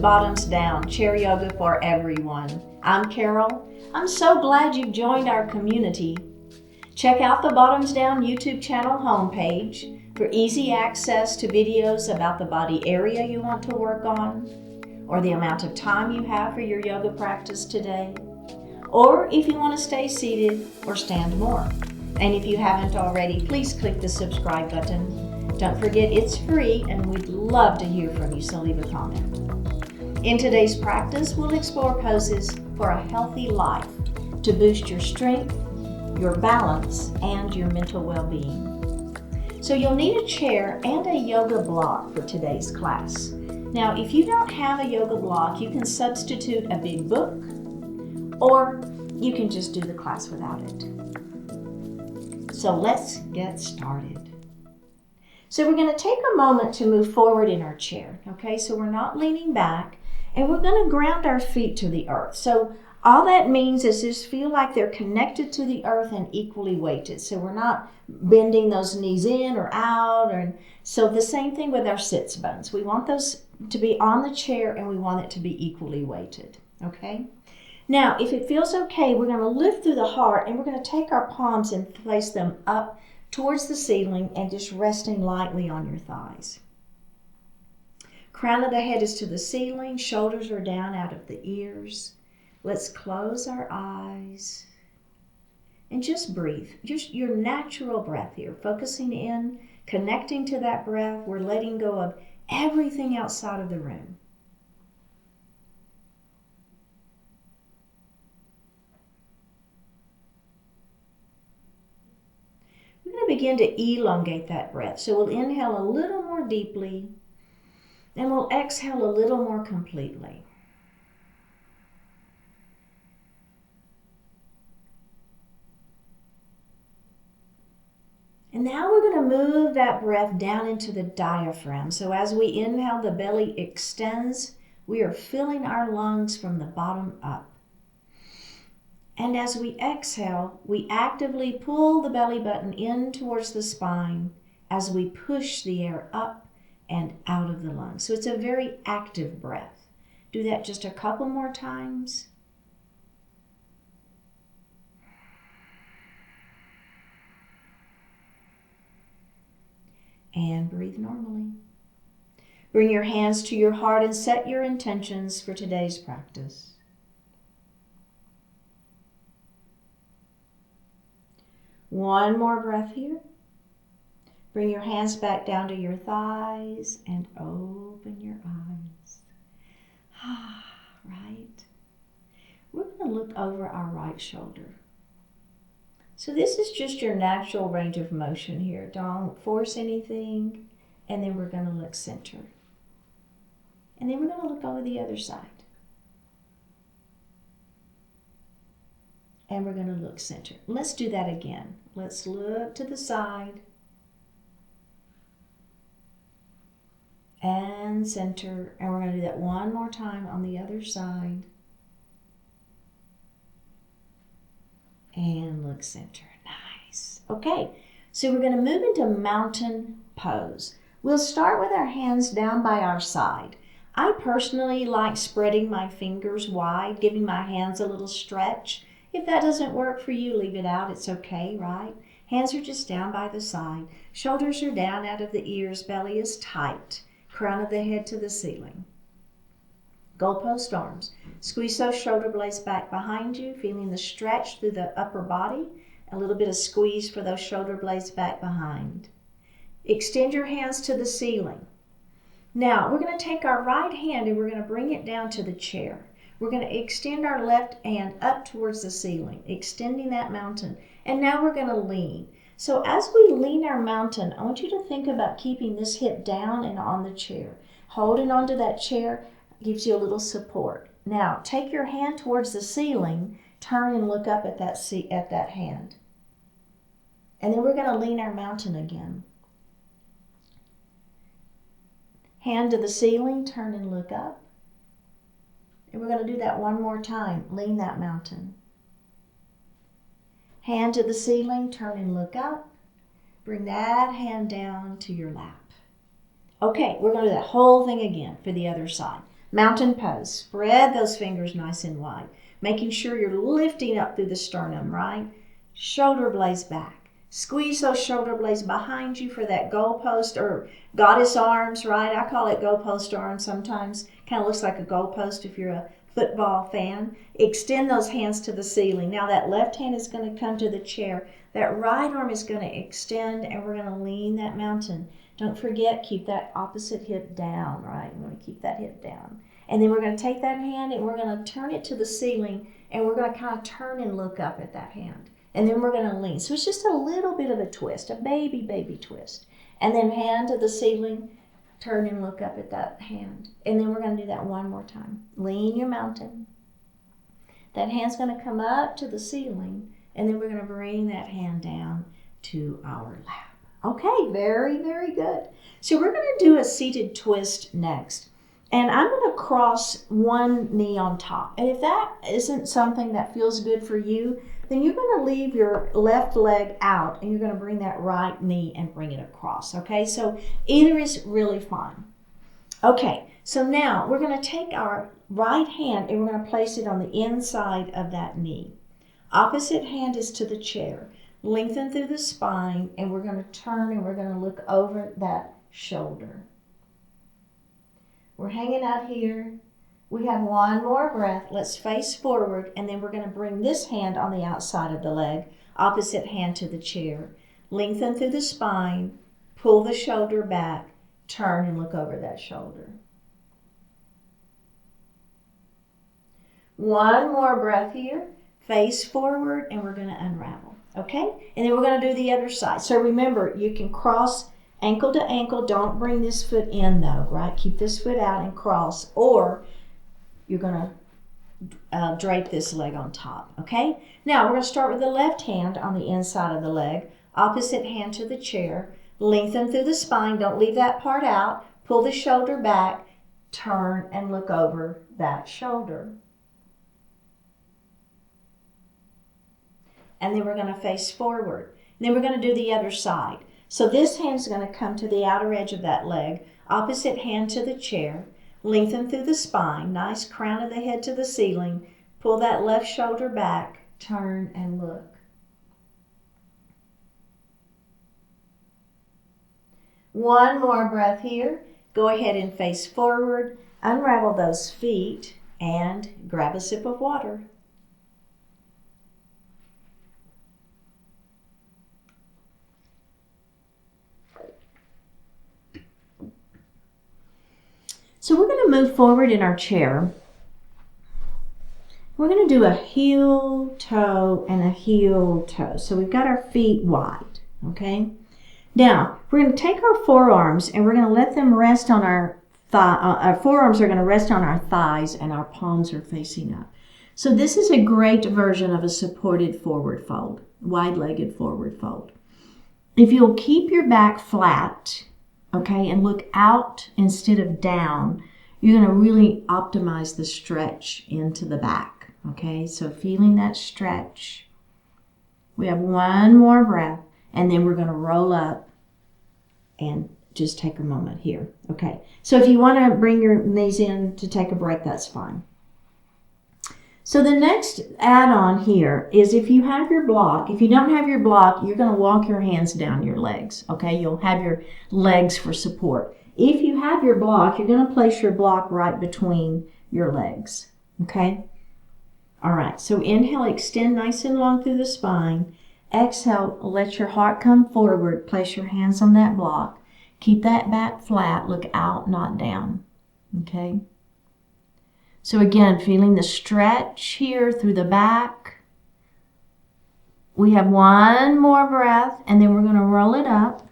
Bottoms Down, Chair Yoga for Everyone. I'm Carol. I'm so glad you've joined our community. Check out the Bottoms Down YouTube channel homepage for easy access to videos about the body area you want to work on, or the amount of time you have for your yoga practice today, or if you want to stay seated or stand more. And if you haven't already, please click the subscribe button. Don't forget it's free and we'd love to hear from you, so leave a comment. In today's practice, we'll explore poses for a healthy life to boost your strength, your balance, and your mental well-being. So you'll need a chair and a yoga block for today's class. Now, if you don't have a yoga block, you can substitute a big book, or you can just do the class without it. So let's get started. So we're going to take a moment to move forward in our chair, okay? So we're not leaning back, and we're going to ground our feet to the earth. So all that means is just feel like they're connected to the earth and equally weighted. So we're not bending those knees in or out. So the same thing with our sits bones. We want those to be on the chair, and we want it to be equally weighted, okay? Now, if it feels okay, we're going to lift through the heart, and we're going to take our palms and place them up towards the ceiling and just resting lightly on your thighs. Crown of the head is to the ceiling, shoulders are down out of the ears. Let's close our eyes and just breathe. Just your natural breath here, focusing in, connecting to that breath. We're letting go of everything outside of the room. We're going to begin to elongate that breath. So we'll inhale a little more deeply, and we'll exhale a little more completely. And now we're going to move that breath down into the diaphragm. So as we inhale, the belly extends. We are filling our lungs from the bottom up. And as we exhale, we actively pull the belly button in towards the spine as we push the air up and out of the lungs. So it's a very active breath. Do that just a couple more times. And breathe normally. Bring your hands to your heart and set your intentions for today's practice. One more breath here. Bring your hands back down to your thighs and open your eyes. Right. We're going to look over our right shoulder. So this is just your natural range of motion here. Don't force anything. And then we're going to look center. And then we're going to look over the other side. And we're going to look center. Let's do that again. Let's look to the side. And center. And we're going to do that one more time on the other side. And look center. Nice. Okay, so we're going to move into mountain pose. We'll start with our hands down by our side. I personally like spreading my fingers wide, giving my hands a little stretch. If that doesn't work for you, leave it out. It's okay, right? Hands are just down by the side. Shoulders are down out of the ears. Belly is tight. Crown of the head to the ceiling. Goalpost arms. Squeeze those shoulder blades back behind you, feeling the stretch through the upper body. A little bit of squeeze for those shoulder blades back behind. Extend your hands to the ceiling. Now, we're going to take our right hand and we're going to bring it down to the chair. We're going to extend our left hand up towards the ceiling, extending that mountain. And now we're going to lean. So as we lean our mountain, I want you to think about keeping this hip down and on the chair. Holding onto that chair gives you a little support. Now, take your hand towards the ceiling, turn and look up at that hand. And then we're going to lean our mountain again. Hand to the ceiling, turn and look up. And we're going to do that one more time. Lean that mountain. Hand to the ceiling, turn and look up. Bring that hand down to your lap. Okay, we're going to do that whole thing again for the other side. Mountain pose. Spread those fingers nice and wide, making sure you're lifting up through the sternum, right? Shoulder blades back. Squeeze those shoulder blades behind you for that goalpost or goddess arms, right? I call it goalpost arms sometimes. Kind of looks like a goalpost if you're a football fan. Extend those hands to the ceiling. Now that left hand is going to come to the chair. That right arm is going to extend, and we're going to lean that mountain. Don't forget, keep that opposite hip down, right? You want to keep that hip down. And then we're going to take that hand and we're going to turn it to the ceiling, and we're going to kind of turn and look up at that hand. And then we're going to lean. So it's just a little bit of a twist, a baby twist. And then hand to the ceiling, turn and look up at that hand. And then we're going to do that one more time. Lean your mountain. That hand's going to come up to the ceiling, and then we're going to bring that hand down to our lap. Okay, very, very good. So we're going to do a seated twist next. And I'm going to cross one knee on top. And if that isn't something that feels good for you, then you're going to leave your left leg out and you're going to bring that right knee and bring it across. Okay, so either is really fine. Okay, so now we're going to take our right hand and we're going to place it on the inside of that knee. Opposite hand is to the chair. Lengthen through the spine, and we're going to turn and we're going to look over that shoulder. We're hanging out here. We have one more breath. Let's face forward, and then we're going to bring this hand on the outside of the leg, opposite hand to the chair. Lengthen through the spine, pull the shoulder back, turn and look over that shoulder. One more breath here. Face forward, and we're going to unravel. Okay? And then we're going to do the other side. So remember, you can cross ankle to ankle. Don't bring this foot in though, right? Keep this foot out and cross, or you're going to drape this leg on top. Okay? Now we're going to start with the left hand on the inside of the leg. Opposite hand to the chair. Lengthen through the spine. Don't leave that part out. Pull the shoulder back. Turn and look over that shoulder. And then we're going to face forward. And then we're going to do the other side. So this hand's going to come to the outer edge of that leg. Opposite hand to the chair. Lengthen through the spine. Nice crown of the head to the ceiling. Pull that left shoulder back. Turn and look. One more breath here. Go ahead and face forward. Unravel those feet and grab a sip of water. So we're going to move forward in our chair. We're going to do a heel toe and a heel toe. So we've got our feet wide, okay? Now, we're going to take our forearms and we're going to let them rest on our our forearms are going to rest on our thighs and our palms are facing up. So this is a great version of a supported forward fold, wide-legged forward fold. If you'll keep your back flat, okay, and look out instead of down, you're going to really optimize the stretch into the back, okay? So feeling that stretch. We have one more breath, and then we're going to roll up and just take a moment here, okay? So if you want to bring your knees in to take a break, that's fine. So the next add-on here is if you have your block, if you don't have your block, you're going to walk your hands down your legs, okay? You'll have your legs for support. If you have your block, you're going to place your block right between your legs, okay? All right, so inhale, extend nice and long through the spine. Exhale, let your heart come forward. Place your hands on that block. Keep that back flat. Look out, not down, okay? So again, feeling the stretch here through the back. We have one more breath, and then we're going to roll it up,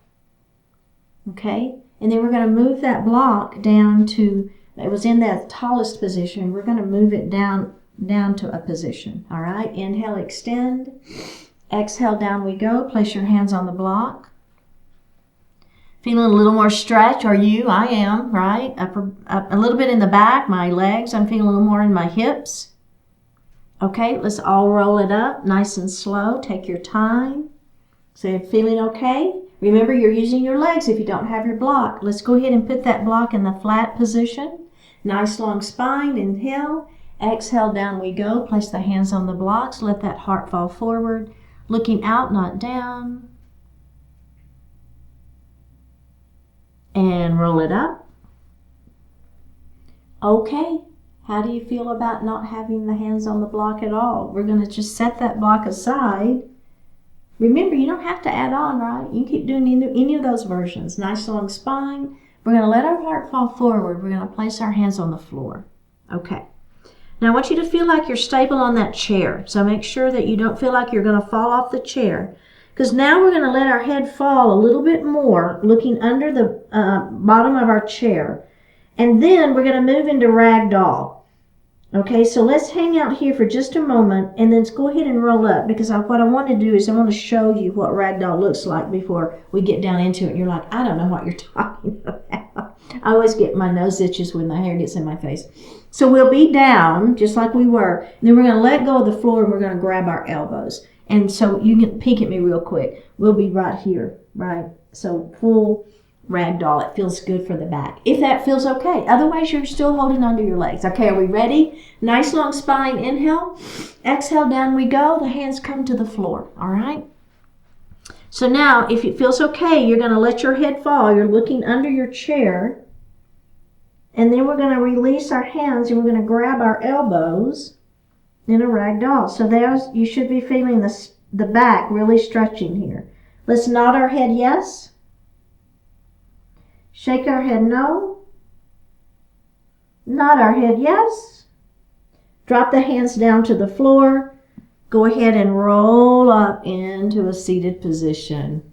okay? And then we're going to move that block down to, it was in that tallest position. We're going to move it down to a position, all right? Inhale, extend. Exhale, down we go. Place your hands on the block. Feeling a little more stretch, are you? I am, right? Up a little bit in the back, my legs. I'm feeling a little more in my hips. Okay, let's all roll it up nice and slow. Take your time. So you're feeling okay? Remember, you're using your legs if you don't have your block. Let's go ahead and put that block in the flat position. Nice long spine. Inhale. Exhale, down we go. Place the hands on the blocks. Let that heart fall forward. Looking out, not down. And roll it up. Okay. How do you feel about not having the hands on the block at all? We're going to just set that block aside. Remember, you don't have to add on, right? You can keep doing any of those versions. Nice long spine. We're going to let our heart fall forward. We're going to place our hands on the floor. Okay. Now I want you to feel like you're stable on that chair. So make sure that you don't feel like you're going to fall off the chair. Because now we're going to let our head fall a little bit more, looking under the bottom of our chair. And then we're going to move into ragdoll. Okay, so let's hang out here for just a moment and then go ahead and roll up, because what I want to do is I want to show you what ragdoll looks like before we get down into it. And you're like, I don't know what you're talking about. I always get my nose itches when the hair gets in my face. So we'll be down just like we were. And then we're going to let go of the floor and we're going to grab our elbows. And so you can peek at me real quick. We'll be right here, right? So full ragdoll. It feels good for the back, if that feels okay. Otherwise, you're still holding onto your legs. Okay, are we ready? Nice long spine. Inhale. Exhale, down we go. The hands come to the floor, all right? So now, if it feels okay, you're going to let your head fall. You're looking under your chair. And then we're going to release our hands and we're going to grab our elbows in a ragdoll. So there's, you should be feeling the back really stretching here. Let's nod our head yes. Shake our head no. Nod our head yes. Drop the hands down to the floor. Go ahead and roll up into a seated position.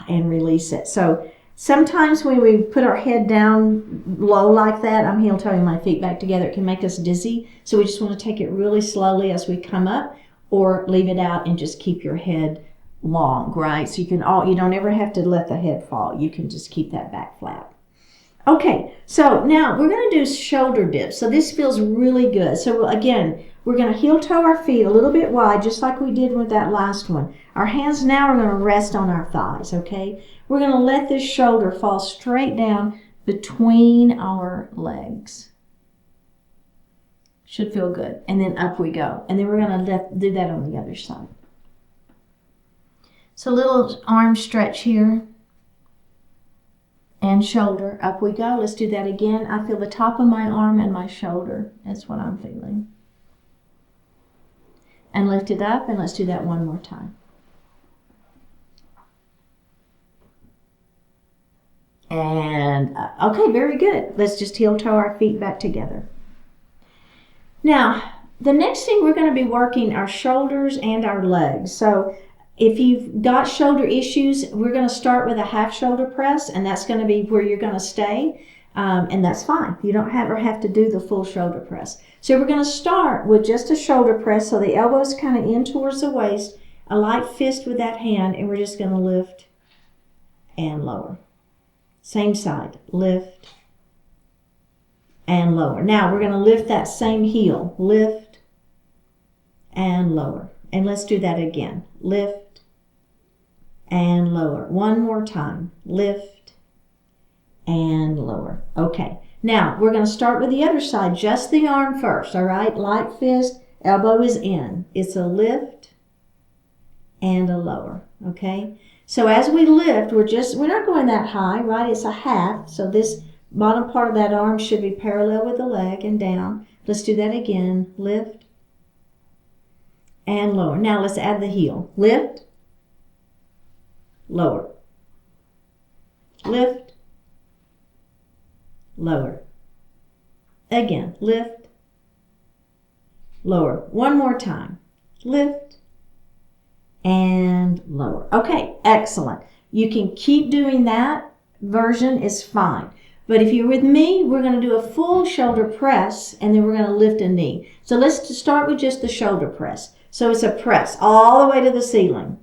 And release it. So sometimes when we put our head down low like that, I'm heel-toeing my feet back together, it can make us dizzy. So we just want to take it really slowly as we come up, or leave it out and just keep your head long, right? So you don't ever have to let the head fall. You can just keep that back flat. Okay, so now we're going to do shoulder dips. So this feels really good. So again, we're going to heel-toe our feet a little bit wide, just like we did with that last one. Our hands now are going to rest on our thighs, okay? We're going to let this shoulder fall straight down between our legs. Should feel good. And then up we go. And then we're going to do that on the other side. So little arm stretch here. And shoulder. Up we go. Let's do that again. I feel the top of my arm and my shoulder. That's what I'm feeling. And lift it up. And let's do that one more time. And okay, very good. Let's just heel-toe our feet back together. Now, the next thing we're going to be working our shoulders and our legs. So if you've got shoulder issues, we're going to start with a half shoulder press, and that's going to be where you're going to stay. And that's fine. You don't ever have to do the full shoulder press. So we're going to start with just a shoulder press, so the elbows kind of in towards the waist, a light fist with that hand, and we're just going to lift and lower. Same side, lift and lower. Now we're going to lift that same heel, lift and lower. And let's do that again. Lift and lower. One more time, lift and lower. Okay, now we're going to start with the other side, just the arm first, all right? Light fist, elbow is in. It's a lift and a lower, okay? So as we lift, we're not going that high, right? It's a half. So this bottom part of that arm should be parallel with the leg and down. Let's do that again. Lift and lower. Now let's add the heel. Lift, lower. Lift, lower. Again, lift, lower. One more time. Lift and lower. Okay, excellent. You can keep doing that. Version is fine. But if you're with me, we're going to do a full shoulder press, and then we're going to lift a knee. So let's start with just the shoulder press. So it's a press all the way to the ceiling,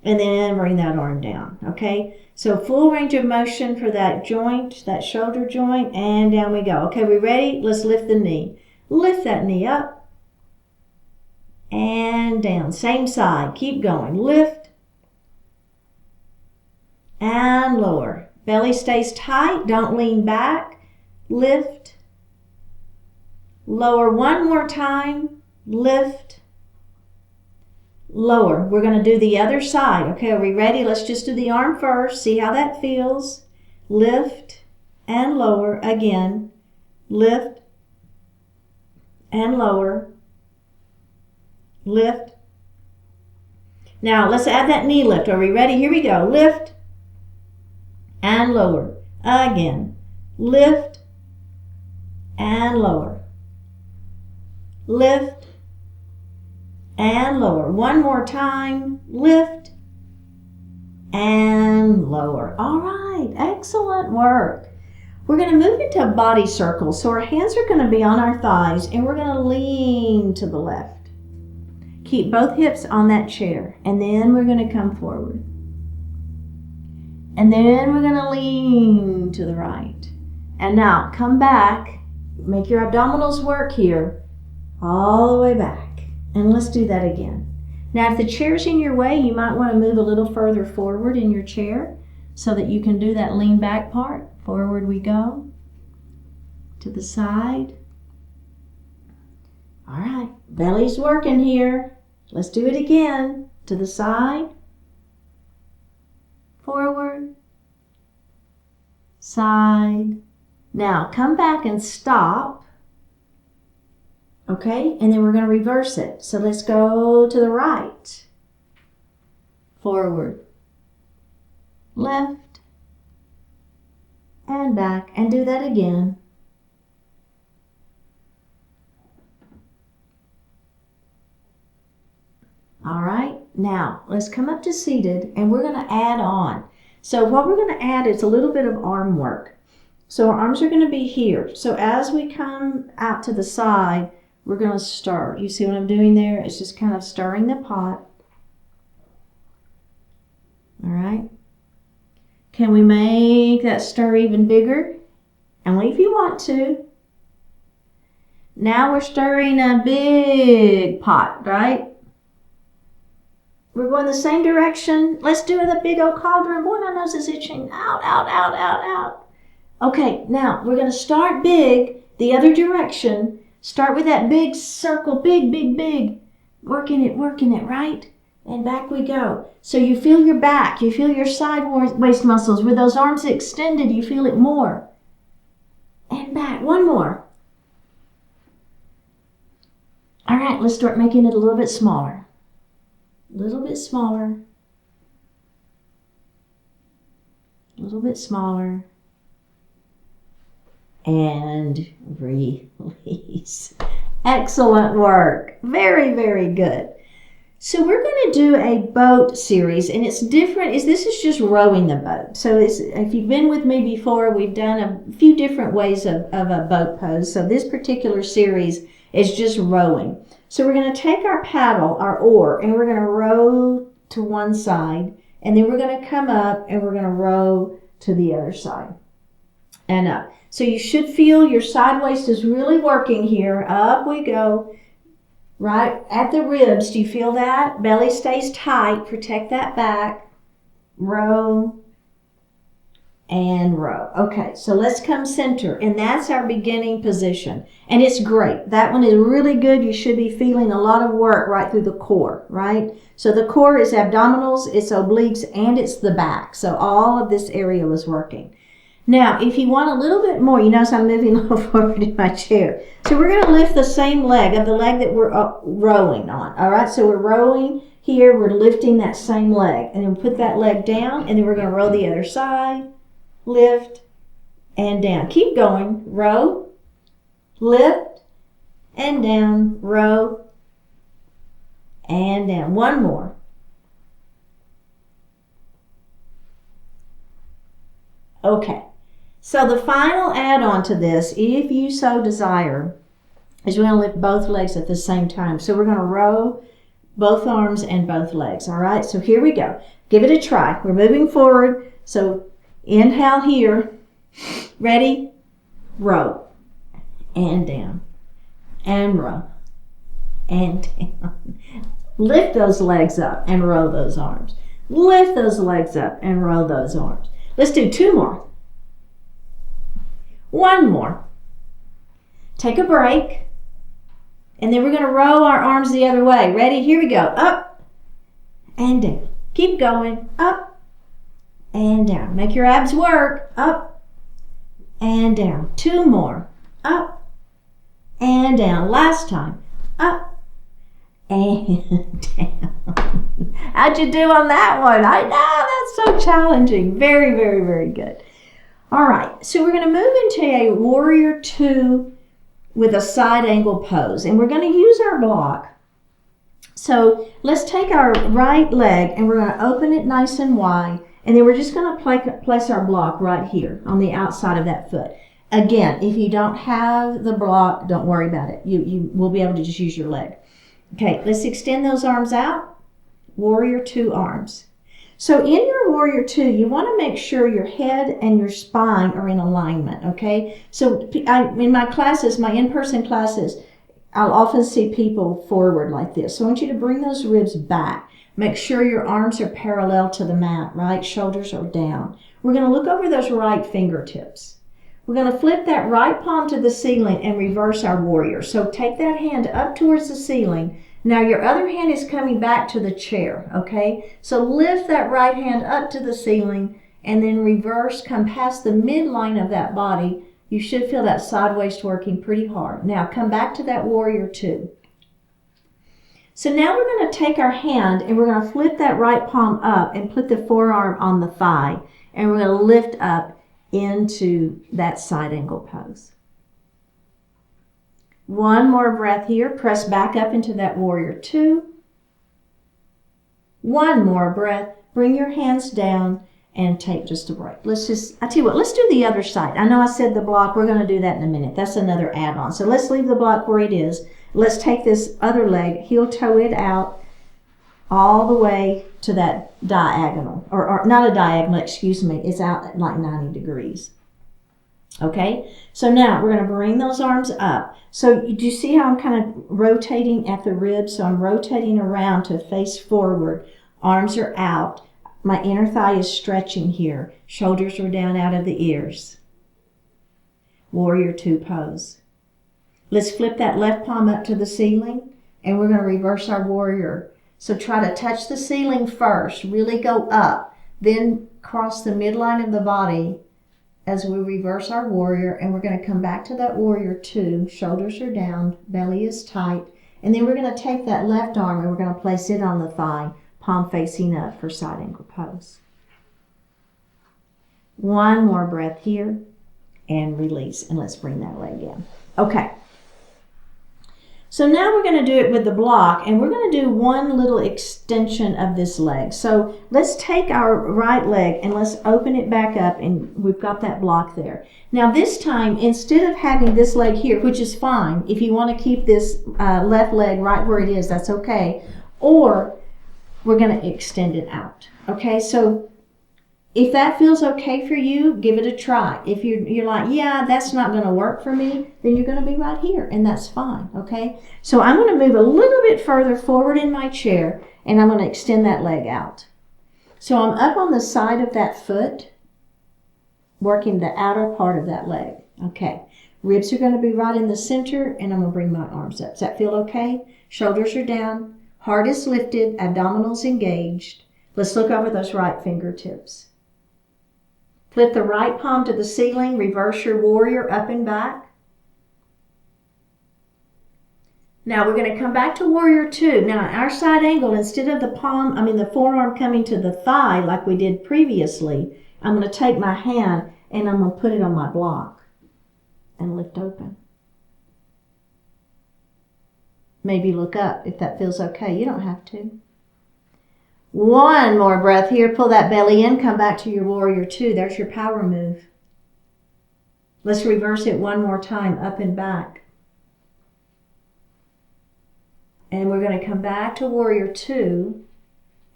and then bring that arm down, okay? So full range of motion for that joint, that shoulder joint, and down we go. Okay, we ready? Let's lift the knee. Lift that knee up. And down, same side, keep going, lift and lower. Belly stays tight, don't lean back. lift, lower. One more time, lift, lower. We're going to do the other side. Okay, are we ready? Let's just do the arm first. See how that feels. Lift and lower again. Lift and lower. Lift. Now let's add that knee lift. Are we ready? Here we go. Lift and lower. Again. Lift and lower. Lift and lower. One more time. Lift and lower. All right. Excellent work. We're going to move into a body circle. So our hands are going to be on our thighs and we're going to lean to the left. Keep both hips on that chair. And then we're going to come forward. And then we're going to lean to the right. And now come back. Make your abdominals work here. All the way back. And let's do that again. Now if the chair's in your way, you might want to move a little further forward in your chair so that you can do that lean back part. Forward we go. To the side. All right. Belly's working here. Let's do it again. To the side. Forward. Side. Now come back and stop. Okay, and then we're going to reverse it. So let's go to the right. Forward. Left. And back. And do that again. All right, now let's come up to seated and we're going to add on. So what we're going to add is a little bit of arm work. So our arms are going to be here. So as we come out to the side, we're going to stir. You see what I'm doing there? It's just kind of stirring the pot. All right. Can we make that stir even bigger? Only if you want to. Now we're stirring a big pot, right? We're going the same direction. Let's do the big old cauldron. Boy, my nose is itching. Out, out, out, out, out. Okay, now we're going to start big, the other direction. Start with that big circle, big, big, big. Working it, right? And back we go. So you feel your back, you feel your side waist muscles. With those arms extended, you feel it more. And back, one more. All right, let's start making it a little bit smaller. A little bit smaller. A little bit smaller. And release. Excellent work. Very, very good. So we're going to do a boat series, and it's different. This is just rowing the boat. So if you've been with me before, we've done a few different ways of a boat pose. So this particular series is just rowing. So we're going to take our paddle, our oar, and we're going to row to one side, and then we're going to come up and we're going to row to the other side and up. So you should feel your side waist is really working here. Up we go. Right at the ribs. Do you feel that? Belly stays tight. Protect that back. Row and row. Okay, so let's come center. And that's our beginning position. And it's great. That one is really good. You should be feeling a lot of work right through the core, right? So the core is abdominals, it's obliques, and it's the back. So all of this area was working. Now, if you want a little bit more, you notice I'm moving a little forward in my chair. So we're going to lift the same leg of the leg that we're rowing on. All right, so we're rowing here. We're lifting that same leg. And then put that leg down, and then we're going to row the other side. Lift and down. Keep going. Row, lift, and down. Row, and down. One more. Okay. So the final add-on to this, if you so desire, is we're going to lift both legs at the same time. So we're going to row both arms and both legs. All right, so here we go. Give it a try. We're moving forward. So inhale here. Ready? Row. And down. And row. And down. Lift those legs up and row those arms. Lift those legs up and row those arms. Let's do two more. One more. Take a break. And then we're going to roll our arms the other way. Ready? Here we go. Up and down. Keep going. Up and down. Make your abs work. Up and down. Two more. Up and down. Last time. Up and down. How'd you do on that one? I know, that's so challenging. Very, very, very good. All right, so we're going to move into a warrior two with a side angle pose, and we're going to use our block. So let's take our right leg and we're going to open it nice and wide, and then we're just going to place our block right here on the outside of that foot. Again, if you don't have the block, don't worry about it. You will be able to just use your leg. Okay, let's extend those arms out. Warrior two arms. So in your warrior two, you want to make sure your head and your spine are in alignment, okay? So in my classes, my in-person classes, I'll often see people forward like this. So I want you to bring those ribs back. Make sure your arms are parallel to the mat, right? Shoulders are down. We're going to look over those right fingertips. We're going to flip that right palm to the ceiling and reverse our warrior. So take that hand up towards the ceiling. Now your other hand is coming back to the chair, okay? So lift that right hand up to the ceiling and then reverse, come past the midline of that body. You should feel that side waist working pretty hard. Now come back to that warrior two. So now we're going to take our hand and we're going to flip that right palm up and put the forearm on the thigh. And we're going to lift up into that side angle pose. One more breath here. Press back up into that warrior two. One more breath. Bring your hands down and take just a break. I tell you what, let's do the other side. I know I said the block. We're going to do that in a minute. That's another add-on. So let's leave the block where it is. Let's take this other leg, heel toe it out all the way to that diagonal. Or not a diagonal, excuse me. It's out at like 90 degrees. Okay, so now we're going to bring those arms up. So do you see how I'm kind of rotating at the ribs? So I'm rotating around to face forward. Arms are out. My inner thigh is stretching here. Shoulders are down out of the ears. Warrior two pose. Let's flip that left palm up to the ceiling and we're going to reverse our warrior. So try to touch the ceiling first. Really go up. Then cross the midline of the body as we reverse our warrior, and we're going to come back to that warrior two. Shoulders are down, belly is tight, and then we're going to take that left arm and we're going to place it on the thigh, palm facing up for side angle pose. One more breath here and release, and let's bring that leg in. Okay. So now we're going to do it with the block, and we're going to do one little extension of this leg. So let's take our right leg and let's open it back up, and we've got that block there. Now this time, instead of having this leg here, which is fine, if you want to keep this left leg right where it is, that's okay. Or we're going to extend it out. Okay, so if that feels okay for you, give it a try. If you're like, yeah, that's not going to work for me, then you're going to be right here, and that's fine, okay? So I'm going to move a little bit further forward in my chair, and I'm going to extend that leg out. So I'm up on the side of that foot, working the outer part of that leg, okay? Ribs are going to be right in the center, and I'm going to bring my arms up. Does that feel okay? Shoulders are down, heart is lifted, abdominals engaged. Let's look over those right fingertips. Flip the right palm to the ceiling, reverse your warrior up and back. Now we're going to come back to warrior two. Now our side angle, instead of the forearm coming to the thigh like we did previously, I'm going to take my hand and I'm going to put it on my block and lift open. Maybe look up if that feels okay. You don't have to. One more breath here. Pull that belly in. Come back to your warrior two. There's your power move. Let's reverse it one more time, up and back. And we're going to come back to warrior two,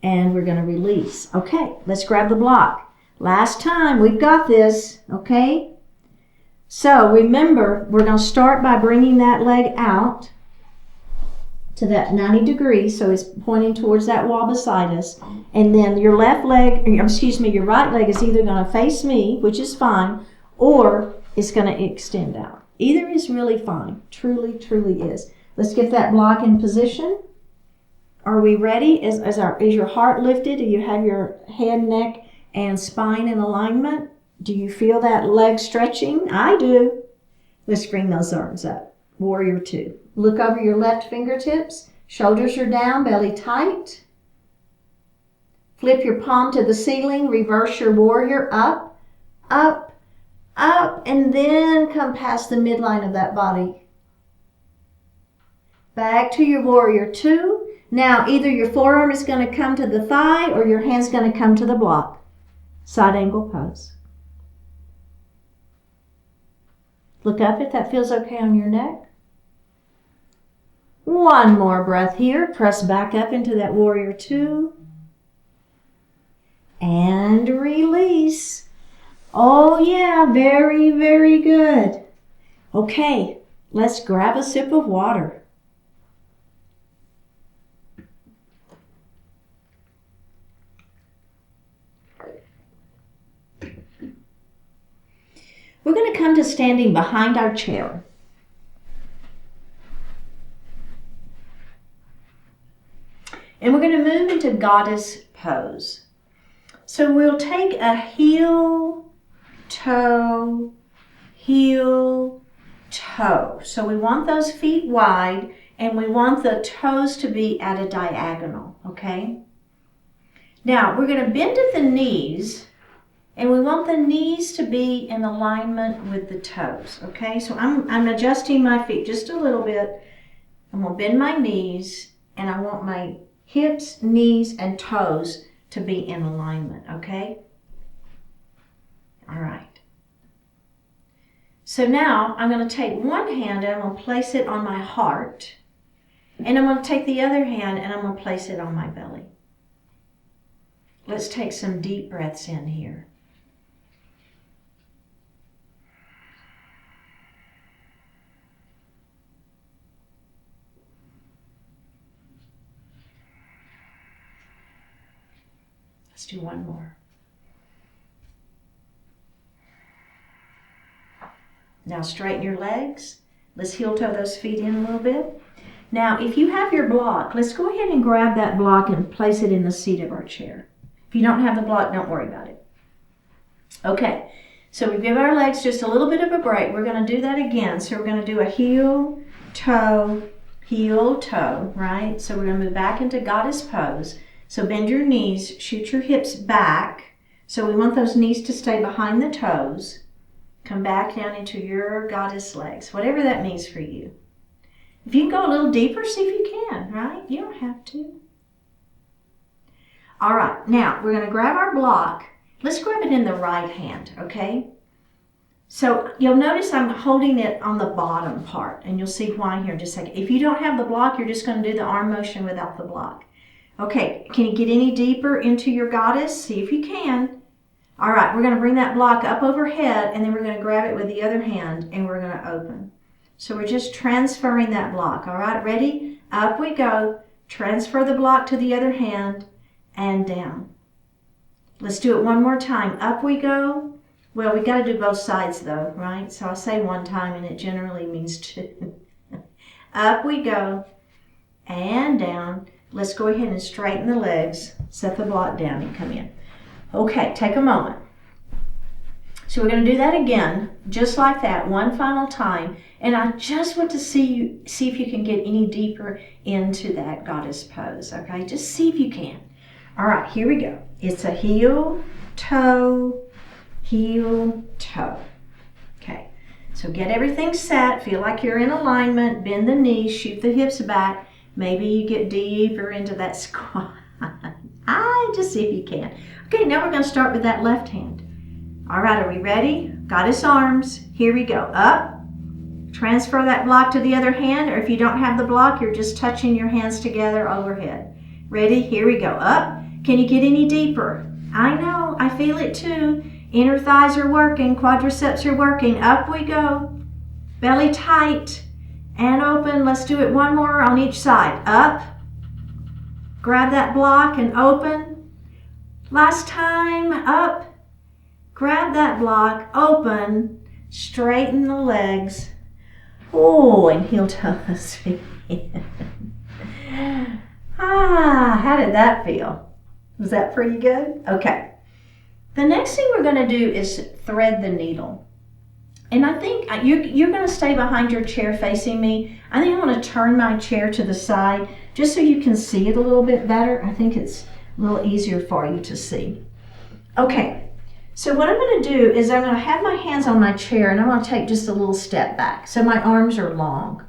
and we're going to release. Okay, let's grab the block. Last time. We've got this. Okay? So remember, we're going to start by bringing that leg out to that 90 degrees, so it's pointing towards that wall beside us. And then your right leg is either going to face me, which is fine, or it's going to extend out. Either is really fine. Truly, truly is. Let's get that block in position. Are we ready? Is your heart lifted? Do you have your head, neck, and spine in alignment? Do you feel that leg stretching? I do. Let's bring those arms up. Warrior two. Look over your left fingertips. Shoulders are down, belly tight. Flip your palm to the ceiling. Reverse your warrior. Up, up, up, and then come past the midline of that body. Back to your warrior two. Now, either your forearm is going to come to the thigh or your hand's going to come to the block. Side angle pose. Look up if that feels okay on your neck. One more breath here. Press back up into that warrior two. And release. Oh yeah, very, very good. Okay, let's grab a sip of water. We're going to come to standing behind our chair. And we're going to move into goddess pose. So we'll take a heel, toe, heel, toe. So we want those feet wide and we want the toes to be at a diagonal, okay? Now we're going to bend at the knees. And we want the knees to be in alignment with the toes, okay? So I'm adjusting my feet just a little bit. I'm going to bend my knees, and I want my hips, knees, and toes to be in alignment, okay? All right. So now I'm going to take one hand and I'm going to place it on my heart. And I'm going to take the other hand and I'm going to place it on my belly. Let's take some deep breaths in here. Let's do one more. Now straighten your legs. Let's heel toe those feet in a little bit. Now if you have your block, let's go ahead and grab that block and place it in the seat of our chair. If you don't have the block, don't worry about it. Okay, so we give our legs just a little bit of a break. We're going to do that again. So we're going to do a heel, toe, right? So we're going to move back into goddess pose. So bend your knees, shoot your hips back. So we want those knees to stay behind the toes. Come back down into your goddess legs, whatever that means for you. If you can go a little deeper, see if you can, right? You don't have to. All right, now we're going to grab our block. Let's grab it in the right hand, okay? So you'll notice I'm holding it on the bottom part, and you'll see why here in just a second. If you don't have the block, you're just going to do the arm motion without the block. Okay, can you get any deeper into your goddess? See if you can. All right, we're going to bring that block up overhead, and then we're going to grab it with the other hand, and we're going to open. So we're just transferring that block. All right, ready? Up we go. Transfer the block to the other hand, and down. Let's do it one more time. Up we go. Well, we got to do both sides though, right? So I say one time, and it generally means two. Up we go, and down. Let's go ahead and straighten the legs, set the block down, and come in. Okay, take a moment. So we're going to do that again, just like that, one final time. And I just want to see if you can get any deeper into that goddess pose, okay? Just see if you can. All right, here we go. It's a heel, toe, Okay, so get everything set. Feel like you're in alignment. Bend the knees, shoot the hips back. Maybe you get deeper into that squat. Just see if you can. Okay, now we're going to start with that left hand. All right, are we ready? Goddess arms. Here we go. Up. Transfer that block to the other hand, or if you don't have the block, you're just touching your hands together overhead. Ready? Here we go. Up. Can you get any deeper? I know. I feel it too. Inner thighs are working. Quadriceps are working. Up we go. Belly tight and open. Let's do it one more on each side. Up. Grab that block and open. Last time. Up. Grab that block. Open. Straighten the legs. Oh, and heel toes. How did that feel? Was that pretty good? Okay. The next thing we're going to do is thread the needle. And I think you're going to stay behind your chair facing me. I think I'm going to turn my chair to the side just so you can see it a little bit better. I think it's a little easier for you to see. Okay, so what I'm going to do is I'm going to have my hands on my chair and I'm going to take just a little step back so my arms are long.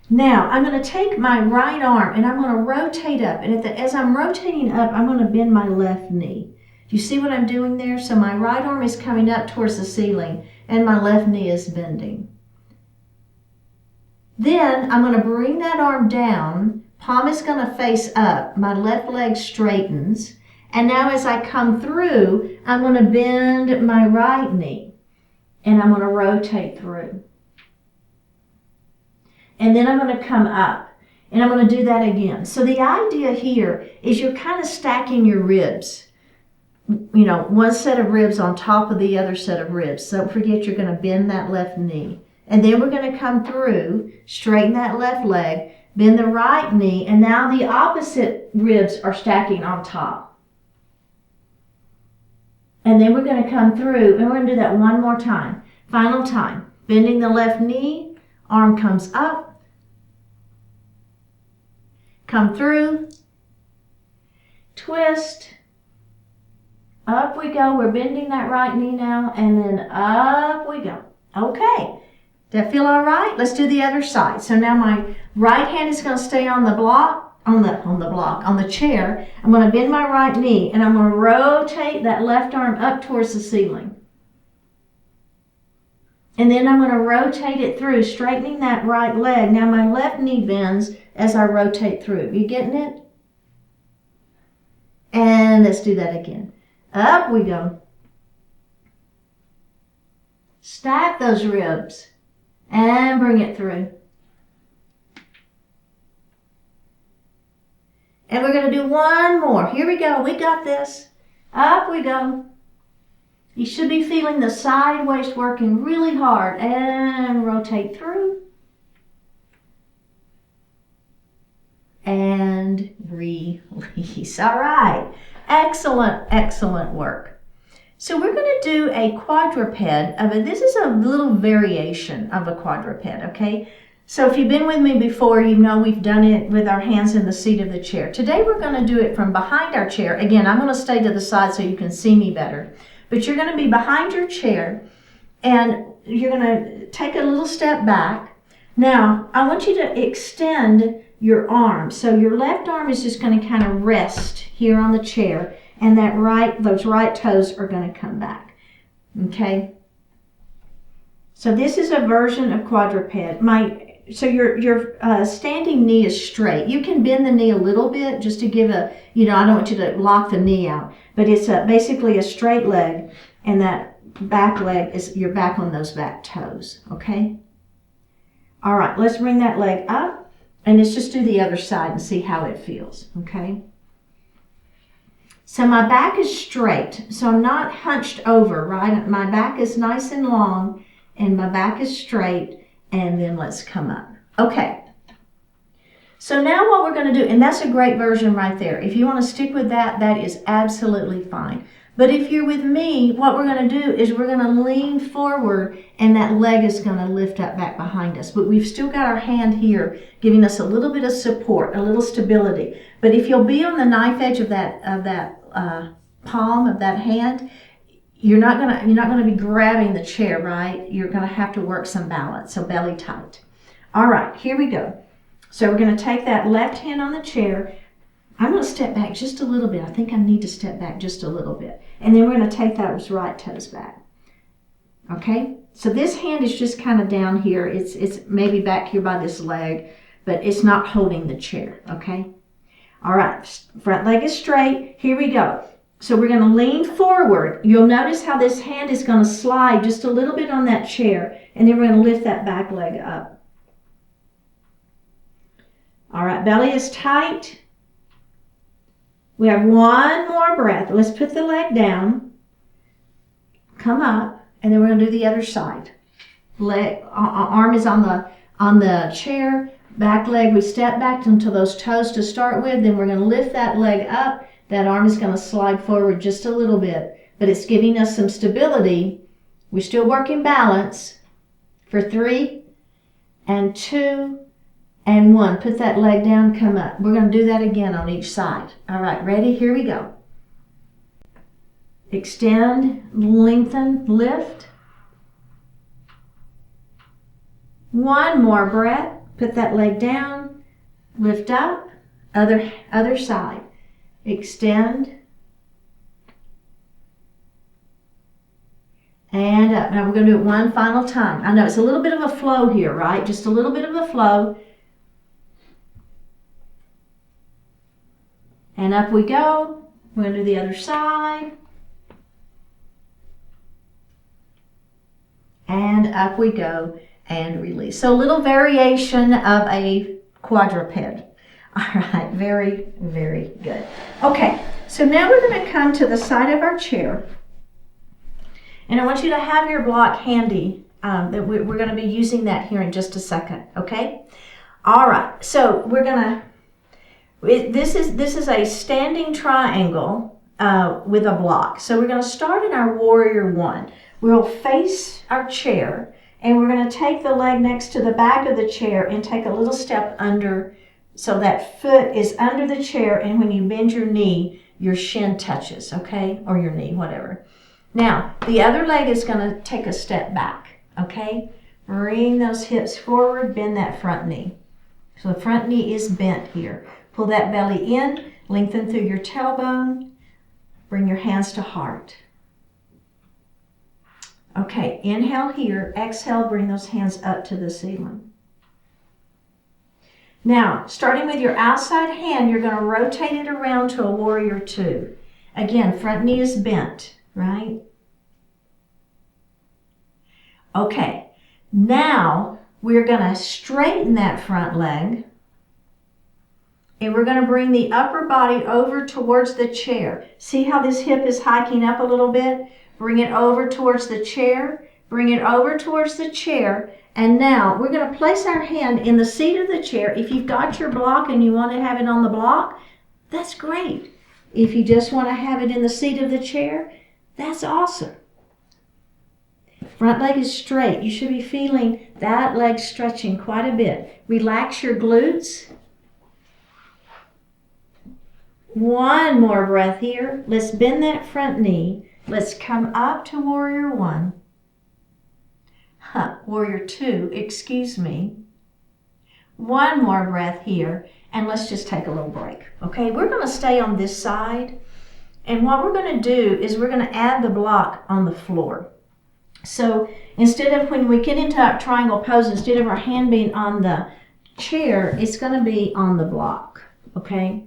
Now I'm going to take my right arm and I'm going to rotate up, and as I'm rotating up, I'm going to bend my left knee. Do you see what I'm doing there? So my right arm is coming up towards the ceiling and my left knee is bending. Then I'm going to bring that arm down, palm is going to face up, my left leg straightens, and now as I come through, I'm going to bend my right knee and I'm going to rotate through. And then I'm going to come up and I'm going to do that again. So the idea here is you're kind of stacking your ribs. You know, one set of ribs on top of the other set of ribs. So don't forget you're going to bend that left knee. And then we're going to come through, straighten that left leg, bend the right knee, and now the opposite ribs are stacking on top. And then we're going to come through, and we're going to do that one more time. Final time. Bending the left knee, arm comes up, come through, twist, up we go. We're bending that right knee now, and then up we go. Okay. Does that feel all right? Let's do the other side. So now my right hand is going to stay on the block, on the chair. I'm going to bend my right knee, and I'm going to rotate that left arm up towards the ceiling. And then I'm going to rotate it through, straightening that right leg. Now my left knee bends as I rotate through. You getting it? And let's do that again. Up we go. Stack those ribs and bring it through. And we're going to do one more. Here we go. We got this. Up we go. You should be feeling the side waist working really hard. And rotate through. And release. All right. Excellent, excellent work. So we're going to do a quadruped of it. This is a little variation of a quadruped, okay? So if you've been with me before, you know we've done it with our hands in the seat of the chair. Today we're going to do it from behind our chair. Again, I'm going to stay to the side so you can see me better. But you're going to be behind your chair and you're going to take a little step back. Now, I want you to extend your arm. So your left arm is just going to kind of rest here on the chair, and those right toes are going to come back. Okay? So this is a version of quadruped. So your standing knee is straight. You can bend the knee a little bit just to give I don't want you to lock the knee out, but it's basically a straight leg, and that back leg you're back on those back toes. Okay? All right, let's bring that leg up, and let's just do the other side and see how it feels. Okay? So my back is straight, so I'm not hunched over, right? My back is nice and long, and my back is straight, and then let's come up. Okay. So now what we're going to do, and that's a great version right there. If you want to stick with that, that is absolutely fine. But if you're with me, what we're going to do is we're going to lean forward, and that leg is going to lift up back behind us. But we've still got our hand here, giving us a little bit of support, a little stability. But if you'll be on the knife edge of that palm of that hand, you're not going to be grabbing the chair, right? You're going to have to work some balance, so belly tight. All right, here we go. So we're going to take that left hand on the chair. I'm going to step back just a little bit. I think I need to step back just a little bit. And then we're going to take those right toes back. Okay? So this hand is just kind of down here. It's maybe back here by this leg, but it's not holding the chair. Okay? All right. Front leg is straight. Here we go. So we're going to lean forward. You'll notice how this hand is going to slide just a little bit on that chair, and then we're going to lift that back leg up. All right, belly is tight. We have one more breath. Let's put the leg down, come up, And then we're going to do the other side. Arm is on the chair, back leg, we step back into those toes to start with, then we're going to lift that leg up. That arm is going to slide forward just a little bit, but it's giving us some stability. We're still working balance for 3 and 2 and 1. Put that leg down, come up. We're going to do that again on each side. All right, ready? Here we go. Extend, lengthen, lift. 1 more breath. Put that leg down, lift up, other side. Extend and up. Now we're going to do it one final time. I know it's a little bit of a flow here, right? Just a little bit of a flow. And up we go. We're going to do the other side. And up we go and release. So a little variation of a quadruped. All right, very, very good. Okay, so now we're going to come to the side of our chair. And I want you to have your block handy. That we're going to be using that here in just a second, okay? All right, so we're going to, this is a standing triangle with a block. So we're going to start in our warrior 1. We'll face our chair, and we're going to take the leg next to the back of the chair and take a little step under. So that foot is under the chair, and when you bend your knee, your shin touches, okay? Or your knee, whatever. Now, the other leg is going to take a step back, okay? Bring those hips forward, bend that front knee. So the front knee is bent here. Pull that belly in, lengthen through your tailbone, bring your hands to heart. Okay, inhale here, exhale, bring those hands up to the ceiling. Now, starting with your outside hand, you're going to rotate it around to a warrior 2. Again, front knee is bent, right? Okay, now we're going to straighten that front leg, and we're going to bring the upper body over towards the chair. See how this hip is hiking up a little bit? Bring it over towards the chair, bring it over towards the chair. And now we're going to place our hand in the seat of the chair. If you've got your block and you want to have it on the block, that's great. If you just want to have it in the seat of the chair, that's awesome. Front leg is straight. You should be feeling that leg stretching quite a bit. Relax your glutes. 1 more breath here. Let's bend that front knee. Let's come up to warrior 1. Warrior 2, excuse me. 1 more breath here, and let's just take a little break. Okay, we're going to stay on this side, and what we're going to do is we're going to add the block on the floor. So instead of, when we get into our triangle pose, instead of our hand being on the chair, it's going to be on the block, okay?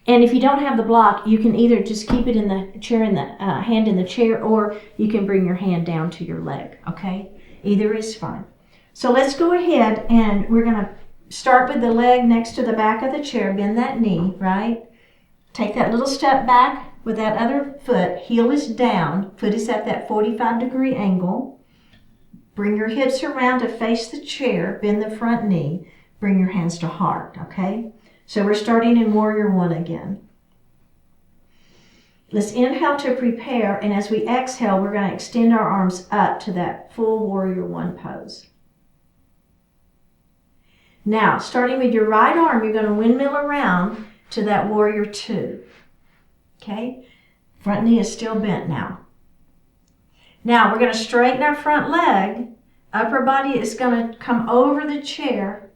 And if you don't have the block, you can either just keep it in the chair, in the hand in the chair, or you can bring your hand down to your leg, okay? Either is fine. So let's go ahead, and we're going to start with the leg next to the back of the chair. Bend that knee, right? Take that little step back with that other foot. Heel is down. Foot is at that 45-degree angle. Bring your hips around to face the chair. Bend the front knee. Bring your hands to heart, okay? So we're starting in warrior 1 again. Let's inhale to prepare, and as we exhale, we're going to extend our arms up to that full warrior 1 pose. Now, starting with your right arm, you're going to windmill around to that warrior 2. Okay? Front knee is still bent now. Now, we're going to straighten our front leg. Upper body is going to come over the chair.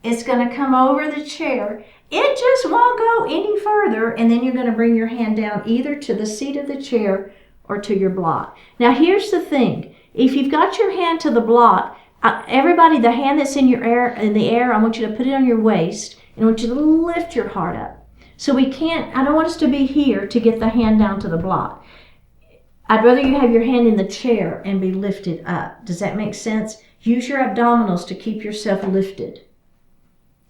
It's going to come over the chair. It just won't go any further, and then you're going to bring your hand down either to the seat of the chair or to your block. Now, here's the thing. If you've got your hand to the block, everybody, the hand that's in the air, I want you to put it on your waist, and I want you to lift your heart up. So I don't want us to be here to get the hand down to the block. I'd rather you have your hand in the chair and be lifted up. Does that make sense? Use your abdominals to keep yourself lifted.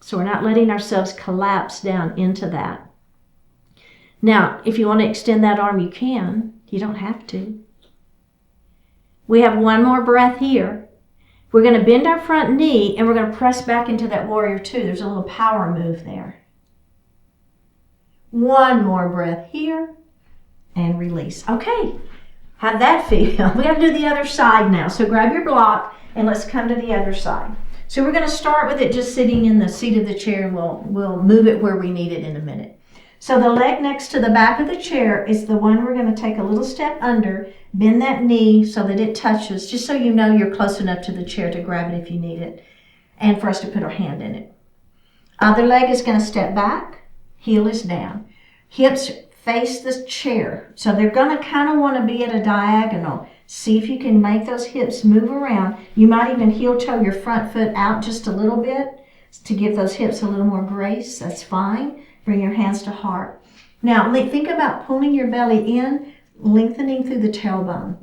So we're not letting ourselves collapse down into that. Now, if you want to extend that arm, you can. You don't have to. We have one more breath here. We're going to bend our front knee and we're going to press back into that warrior two. There's a little power move there. One more breath here and release. Okay, how'd that feel? We got to do the other side now. So grab your block and let's come to the other side. So we're going to start with it just sitting in the seat of the chair, and we'll move it where we need it in a minute. So the leg next to the back of the chair is the one we're going to take a little step under, bend that knee so that it touches, just so you know you're close enough to the chair to grab it if you need it, and for us to put our hand in it. Other leg is going to step back, heel is down. Hips face the chair, so they're going to kind of want to be at a diagonal. See if you can make those hips move around. You might even heel toe your front foot out just a little bit to give those hips a little more grace. That's fine. Bring your hands to heart. Now, think about pulling your belly in, lengthening through the tailbone.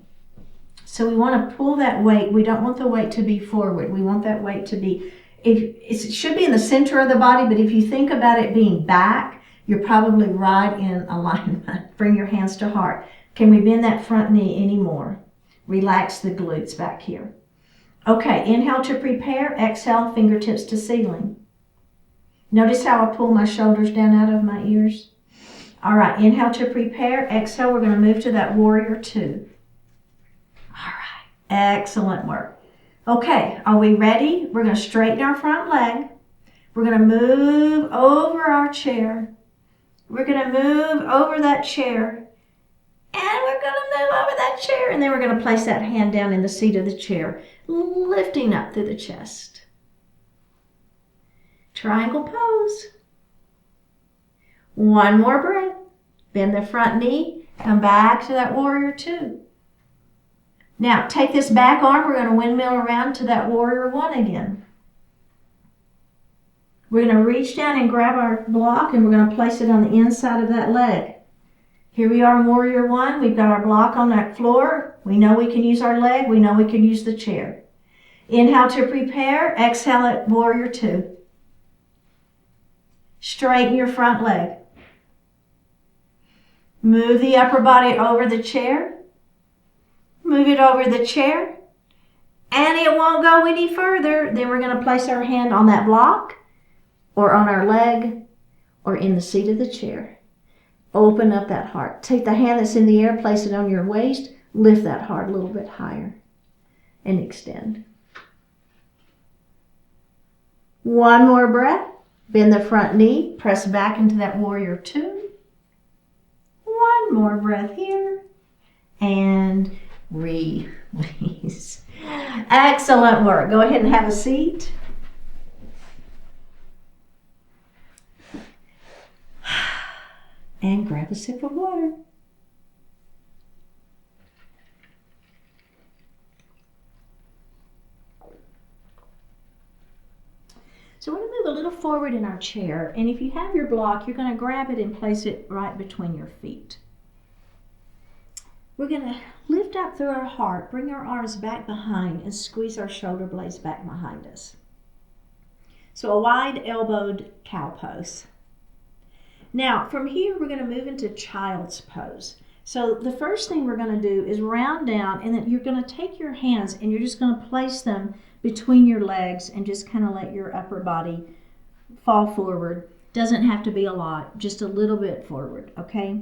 So we want to pull that weight. We don't want the weight to be forward. We want that weight to be, it should be in the center of the body, but if you think about it being back, you're probably right in alignment. Bring your hands to heart. Can we bend that front knee anymore? Relax the glutes back here. Okay, inhale to prepare. Exhale, fingertips to ceiling. Notice how I pull my shoulders down out of my ears. All right, inhale to prepare. Exhale, we're going to move to that warrior two. All right, excellent work. Okay, are we ready? We're going to straighten our front leg. We're going to move over our chair. We're going to move over that chair. And we're going to move over that chair. And then we're going to place that hand down in the seat of the chair, lifting up through the chest. Triangle pose. One more breath. Bend the front knee. Come back to that warrior two. Now, take this back arm. We're going to windmill around to that warrior one again. We're going to reach down and grab our block, and we're going to place it on the inside of that leg. Here we are in warrior one. We've got our block on that floor. We know we can use our leg. We know we can use the chair. Inhale to prepare. Exhale at warrior two. Straighten your front leg. Move the upper body over the chair. Move it over the chair. And it won't go any further. Then we're going to place our hand on that block or on our leg or in the seat of the chair. Open up that heart. Take the hand that's in the air, place it on your waist. Lift that heart a little bit higher and extend. One more breath. Bend the front knee, press back into that warrior two. One more breath here, and release. Excellent work. Go ahead and have a seat. And grab a sip of water. So we're going to move a little forward in our chair, and if you have your block, you're going to grab it and place it right between your feet. We're going to lift up through our heart, bring our arms back behind, and squeeze our shoulder blades back behind us. So a wide elbowed cow pose. Now from here we're going to move into child's pose. So the first thing we're going to do is round down, and then you're going to take your hands and you're just going to place them between your legs and just kind of let your upper body fall forward. Doesn't have to be a lot, just a little bit forward, okay?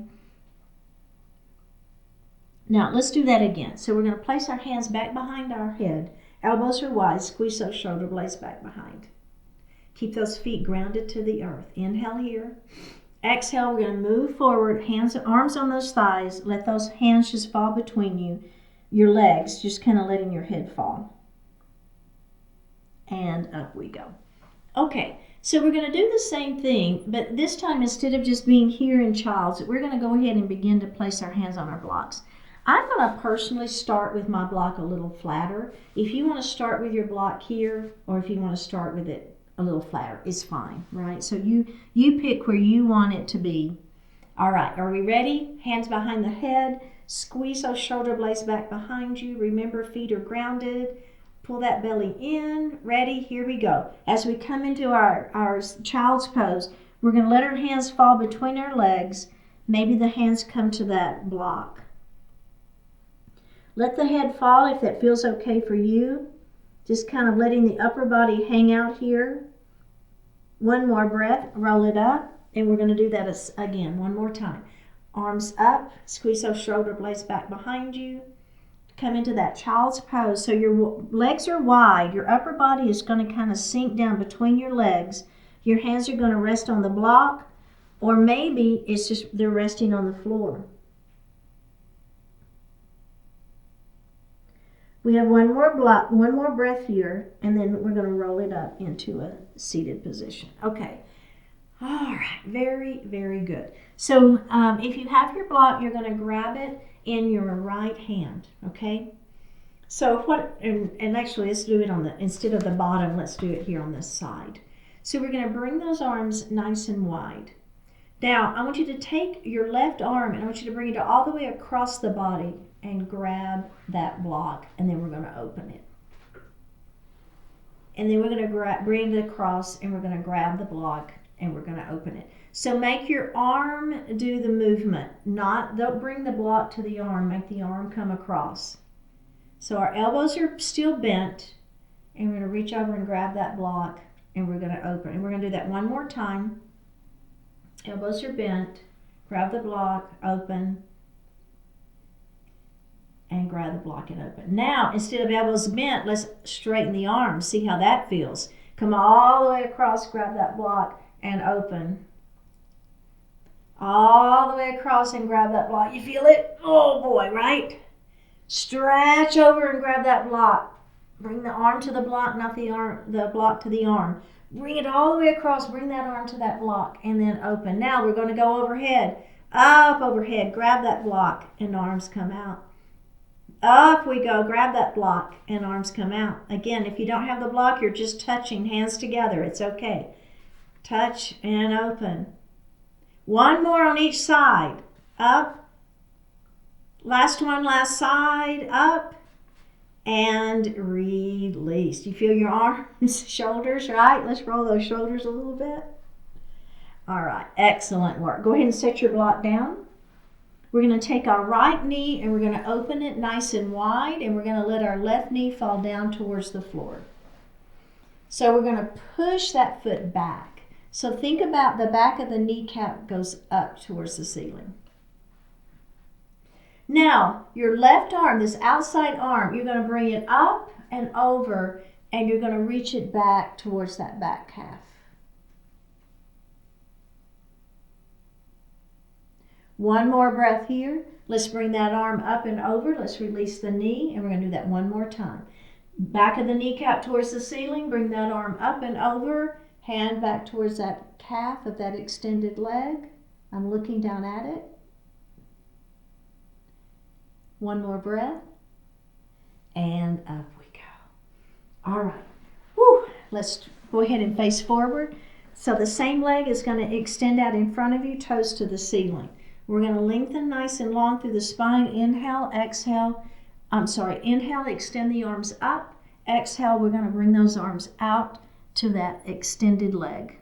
Now let's do that again. So we're going to place our hands back behind our head. Elbows are wide, squeeze those shoulder blades back behind. Keep those feet grounded to the earth. Inhale here. Exhale, we're going to move forward, arms on those thighs. Let those hands just fall between you. Your legs, just kind of letting your head fall. And up we go. Okay, so we're going to do the same thing, but this time instead of just being here in child's, we're going to go ahead and begin to place our hands on our blocks. I'm going to personally start with my block a little flatter. If you want to start with your block here, or if you want to start with it a little flatter, it's fine, right? So you pick where you want it to be. All right, are we ready? Hands behind the head. Squeeze those shoulder blades back behind you. Remember, feet are grounded. Pull that belly in. Ready? Here we go. As we come into our child's pose, we're going to let our hands fall between our legs. Maybe the hands come to that block. Let the head fall if that feels okay for you. Just kind of letting the upper body hang out here. One more breath, roll it up, and we're going to do that again, one more time. Arms up, squeeze those shoulder blades back behind you. Come into that child's pose. So your legs are wide. Your upper body is going to kind of sink down between your legs. Your hands are going to rest on the block, or maybe it's just they're resting on the floor. We have one more breath here, and then we're going to roll it up into a seated position. Okay. All right. Very, very good. So if you have your block, you're going to grab it in your right hand. Okay. So and actually let's do it instead of the bottom, let's do it here on this side. So we're going to bring those arms nice and wide. Now, I want you to take your left arm and I want you to bring it all the way across the body and grab that block, and then we're going to open it. And then we're going to bring it across and we're going to grab the block and we're going to open it. So make your arm do the movement. Don't bring the block to the arm, make the arm come across. So our elbows are still bent, and we're going to reach over and grab that block and we're going to open. And we're going to do that one more time. Elbows are bent, grab the block, open, and grab the block and open. Now, instead of elbows bent, let's straighten the arms. See how that feels. Come all the way across, grab that block, and open. All the way across and grab that block. You feel it? Oh boy, right? Stretch over and grab that block. Bring the arm to the block, not the block to the arm. Bring it all the way across, bring that arm to that block, and then open. Now we're going to go overhead. Up overhead, grab that block, and arms come out. Up we go, grab that block, and arms come out. Again, if you don't have the block, you're just touching hands together. It's okay. Touch and open. One more on each side. Up. Last one, last side. Up. And release. Do you feel your arms, shoulders, right? Let's roll those shoulders a little bit. All right, excellent work. Go ahead and set your block down. We're going to take our right knee and we're going to open it nice and wide, and we're going to let our left knee fall down towards the floor. So we're going to push that foot back. So think about the back of the kneecap goes up towards the ceiling. Now, your left arm, this outside arm, you're going to bring it up and over, and you're going to reach it back towards that back calf. One more breath here. Let's bring that arm up and over. Let's release the knee, and we're going to do that one more time. Back of the kneecap towards the ceiling. Bring that arm up and over. Hand back towards that calf of that extended leg. I'm looking down at it. One more breath. And up we go. All right. Woo. Let's go ahead and face forward. So the same leg is going to extend out in front of you, toes to the ceiling. We're going to lengthen nice and long through the spine. Inhale, exhale. Inhale, extend the arms up. Exhale, we're going to bring those arms out to that extended leg.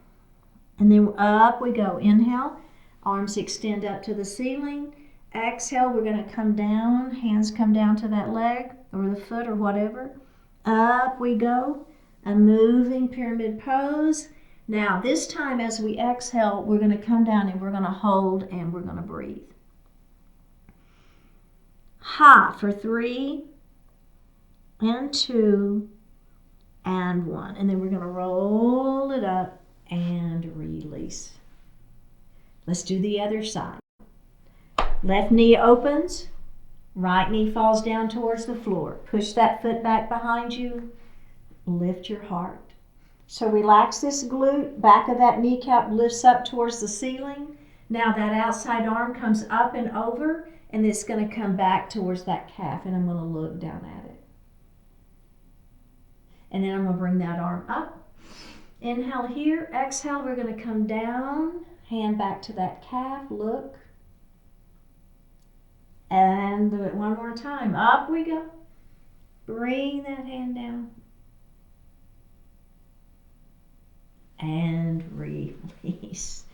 And then up we go. Inhale, arms extend up to the ceiling. Exhale, we're going to come down. Hands come down to that leg or the foot or whatever. Up we go. A moving pyramid pose. Now, this time as we exhale, we're going to come down and we're going to hold and we're going to breathe. Ha for 3 and 2 and 1. And then we're going to roll it up and release. Let's do the other side. Left knee opens, right knee falls down towards the floor. Push that foot back behind you. Lift your heart. So relax this glute, back of that kneecap lifts up towards the ceiling. Now that outside arm comes up and over, and it's going to come back towards that calf, and I'm going to look down at it. And then I'm going to bring that arm up. Inhale here, exhale, we're going to come down, hand back to that calf, look. And do it one more time. Up we go. Bring that hand down. And release.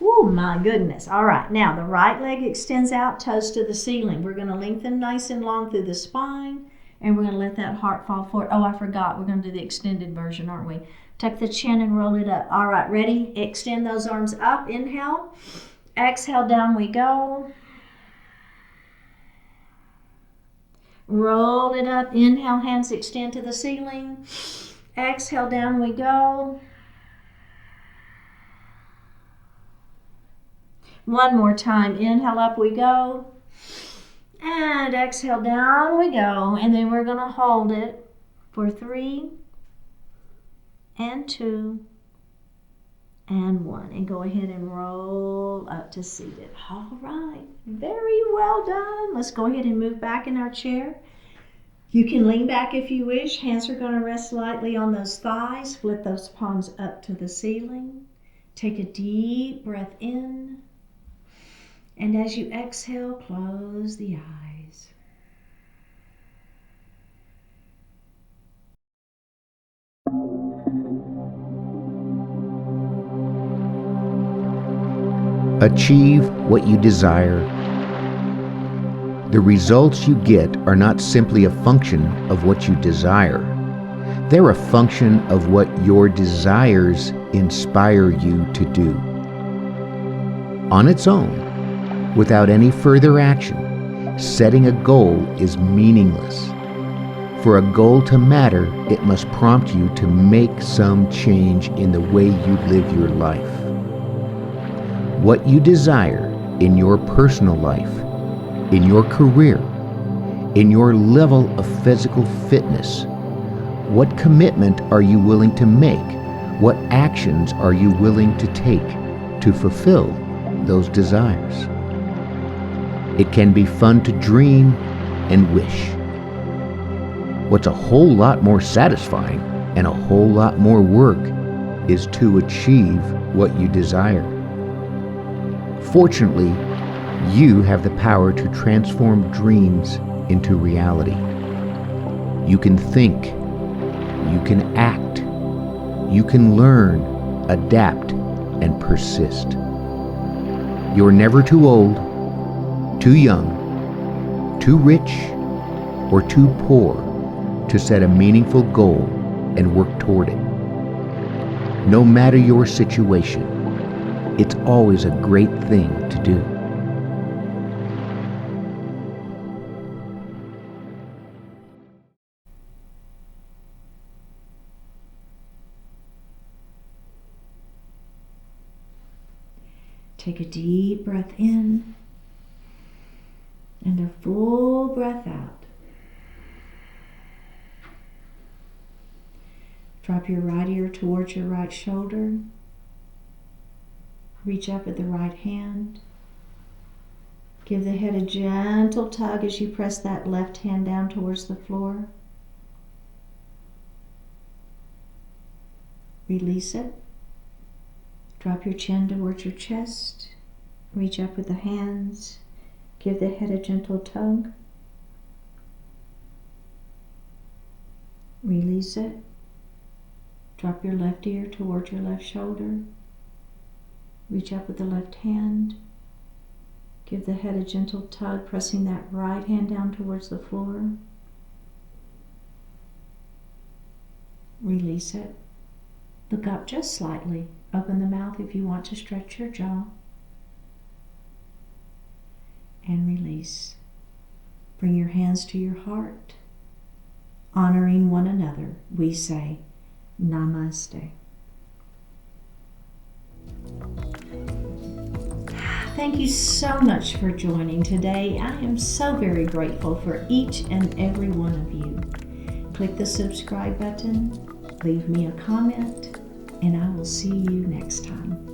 Oh my goodness. All right, now the right leg extends out, toes to the ceiling. We're going to lengthen nice and long through the spine, and we're going to let that heart fall forward. Oh, I forgot. We're going to do the extended version, aren't we? Tuck the chin and roll it up. All right, ready? Extend those arms up. Inhale. Exhale, down we go. Roll it up. Inhale, hands extend to the ceiling. Exhale, down we go. One more time. Inhale, up we go. And exhale, down we go. And then we're going to hold it for 3 and 2 and 1. And go ahead and roll up to seated. All right. Very well done. Let's go ahead and move back in our chair. You can lean back if you wish. Hands are going to rest lightly on those thighs. Flip those palms up to the ceiling. Take a deep breath in. And as you exhale, close the eyes. Achieve what you desire. The results you get are not simply a function of what you desire. They're a function of what your desires inspire you to do. On its own, without any further action, setting a goal is meaningless. For a goal to matter, it must prompt you to make some change in the way you live your life. What you desire in your personal life, in your career, in your level of physical fitness, what commitment are you willing to make? What actions are you willing to take to fulfill those desires? It can be fun to dream and wish. What's a whole lot more satisfying and a whole lot more work is to achieve what you desire. Fortunately, you have the power to transform dreams into reality. You can think, you can act, you can learn, adapt, and persist. You're never too old, too young, too rich, or too poor to set a meaningful goal and work toward it. No matter your situation, it's always a great thing to do. Take a deep breath in and a full breath out. Drop your right ear towards your right shoulder. Reach up with the right hand. Give the head a gentle tug as you press that left hand down towards the floor. Release it. Drop your chin towards your chest. Reach up with the hands. Give the head a gentle tug. Release it. Drop your left ear towards your left shoulder. Reach up with the left hand. Give the head a gentle tug, pressing that right hand down towards the floor. Release it. Look up just slightly. Open the mouth if you want to stretch your jaw. And release. Bring your hands to your heart. Honoring one another, we say, Namaste. Thank you so much for joining today. I am so very grateful for each and every one of you. Click the subscribe button, leave me a comment, and I will see you next time.